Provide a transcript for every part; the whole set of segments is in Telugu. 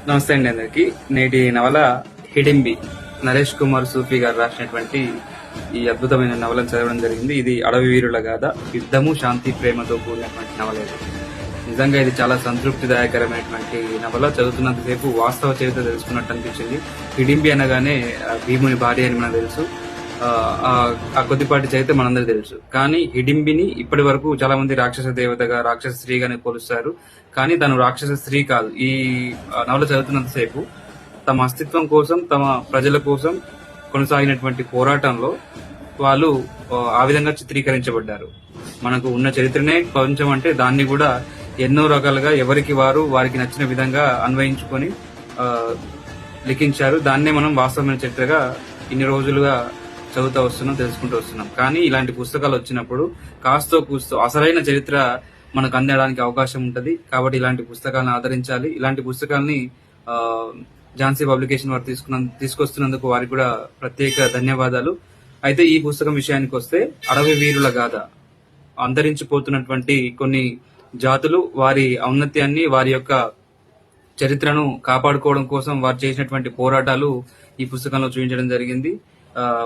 నమస్తే అండి అందరికి. నేటి నవల హిడింబి. నరేష్ కుమార్ సూఫీ గారు రాసినటువంటి ఈ అద్భుతమైన నవలను చదవడం జరిగింది. ఇది అడవి వీరుల గాథ. యుద్ధము, శాంతి, ప్రేమతో కూడినటువంటి నవల ఇది. నిజంగా ఇది చాలా సంతృప్తిదాయకరమైనటువంటి నవల. చదువుతున్నంతసేపు వాస్తవ చరిత్ర తెలుసుకున్నట్టు అనిపించింది. హిడింబి అనగానే భీముని భార్య అని మనకు తెలుసు. ఆ కొద్దిపాటి చరిత్ర మనందరికీ తెలుసు. కానీ హిడింబిని ఇప్పటి వరకు చాలా మంది రాక్షస దేవతగా, రాక్షస స్త్రీగానే పోలుస్తారు. కానీ తను రాక్షస స్త్రీ కాదు. ఈ నవల చదువుతున్నంతసేపు తమ అస్తిత్వం కోసం, తమ ప్రజల కోసం కొనసాగినటువంటి పోరాటంలో వాళ్ళు ఆ విధంగా చిత్రీకరించబడ్డారు. మనకు ఉన్న చరిత్రనే కొంచెం అంటే దాన్ని కూడా ఎన్నో రకాలుగా ఎవరికి వారు వారికి నచ్చిన విధంగా అన్వయించుకొని లిఖించారు. దాన్నే మనం వాస్తవమైన చరిత్రగా ఇన్ని రోజులుగా చదువుతూ వస్తున్నాం, తెలుసుకుంటూ వస్తున్నాం. కానీ ఇలాంటి పుస్తకాలు వచ్చినప్పుడు కాస్తో కూస్తో అసలైన చరిత్ర మనకు అందడానికి అవకాశం ఉంటది. కాబట్టి ఇలాంటి పుస్తకాలను ఆదరించాలి. ఇలాంటి పుస్తకాలని ఝాన్సీ పబ్లికేషన్ వారు తీసుకొస్తున్నందుకు వారికి కూడా ప్రత్యేక ధన్యవాదాలు. అయితే ఈ పుస్తకం విషయానికి వస్తే, అడవి వీరుల గాథ. అంతరించిపోతున్నటువంటి కొన్ని జాతులు వారి ఔన్నత్యాన్ని, వారి యొక్క చరిత్రను కాపాడుకోవడం కోసం వారు చేసినటువంటి పోరాటాలు ఈ పుస్తకంలో చూపించడం జరిగింది.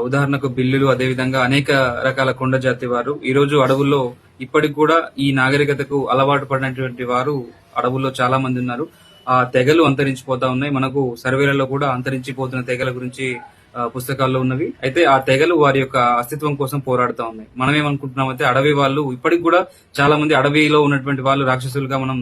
ఉదాహరణకు బిల్లులు, అదేవిధంగా అనేక రకాల కొండ జాతి వారు ఈ రోజు అడవుల్లో ఇప్పటికి కూడా ఈ నాగరికతకు అలవాటు పడినటువంటి వారు అడవుల్లో చాలా మంది ఉన్నారు. ఆ తెగలు అంతరించిపోతా ఉన్నాయి. మనకు సర్వేలలో కూడా అంతరించిపోతున్న తెగల గురించి పుస్తకాల్లో ఉన్నవి. అయితే ఆ తెగలు వారి యొక్క అస్తిత్వం కోసం పోరాడుతూ ఉన్నాయి. మనం ఏమనుకుంటున్నామైతే అడవి వాళ్ళు ఇప్పటికి కూడా చాలా మంది అడవిలో ఉన్నటువంటి వాళ్ళు రాక్షసులుగా మనం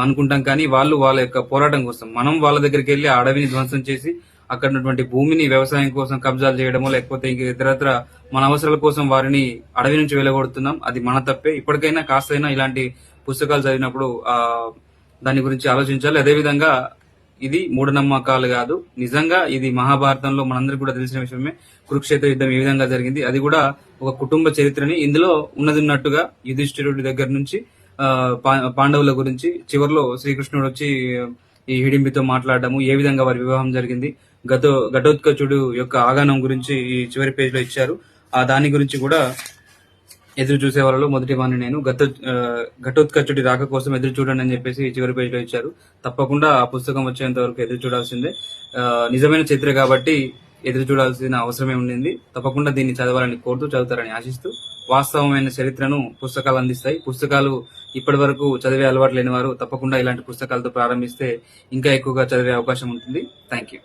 అనుకుంటాం. కానీ వాళ్ళు వాళ్ళ యొక్క పోరాటం కోసం మనం వాళ్ళ దగ్గరికి వెళ్లి ఆ అడవిని ధ్వంసం చేసి అక్కడ ఉన్నటువంటి భూమిని వ్యవసాయం కోసం కబ్జాలు చేయడమో, లేకపోతే ఇంక ఇతరత్ర మన అవసరాల కోసం వారిని అడవి నుంచి వెళ్ళగొడుతున్నాం. అది మన తప్పే. ఇప్పటికైనా కాస్తైనా ఇలాంటి పుస్తకాలు చదివినప్పుడు దాని గురించి ఆలోచించాలి. అదేవిధంగా ఇది మూఢనమ్మకాలు కాదు. నిజంగా ఇది మహాభారతంలో మనందరికీ కూడా తెలిసిన విషయమే. కురుక్షేత్ర యుద్ధం ఏ విధంగా జరిగింది, అది కూడా ఒక కుటుంబ చరిత్రని ఇందులో ఉన్నట్టుగా యుధిష్ఠిరుడి దగ్గర నుంచి పాండవుల గురించి చివరిలో శ్రీకృష్ణుడు వచ్చి ఈ హిడింబితో మాట్లాడడము, ఏ విధంగా వారి వివాహం జరిగింది, ఘటోత్కచుడు యొక్క ఆగమనం గురించి ఈ చివరి పేజ్ లో ఇచ్చారు. దాని గురించి కూడా ఎదురు చూసే వాళ్ళలో మొదటి వాడిని నేను. ఘటోత్కచుడి రాక కోసం ఎదురు చూడండి అని చెప్పేసి చివరి పేజ్ లో ఇచ్చారు. తప్పకుండా ఆ పుస్తకం వచ్చేంత వరకు ఎదురు చూడాల్సిందే. నిజమైన చరిత్ర కాబట్టి ఎదురు చూడాల్సిన అవసరమే ఉండింది. తప్పకుండా దీన్ని చదవాలని కోరుతూ, చదువుతారని ఆశిస్తూ, వాస్తవమైన చరిత్రను పుస్తకాలు అందిస్తాయి. పుస్తకాలు ఇప్పటి వరకు చదివే అలవాటు లేని వారు తప్పకుండా ఇలాంటి పుస్తకాలతో ప్రారంభిస్తే ఇంకా ఎక్కువగా చదివే అవకాశం ఉంటుంది. Thank you.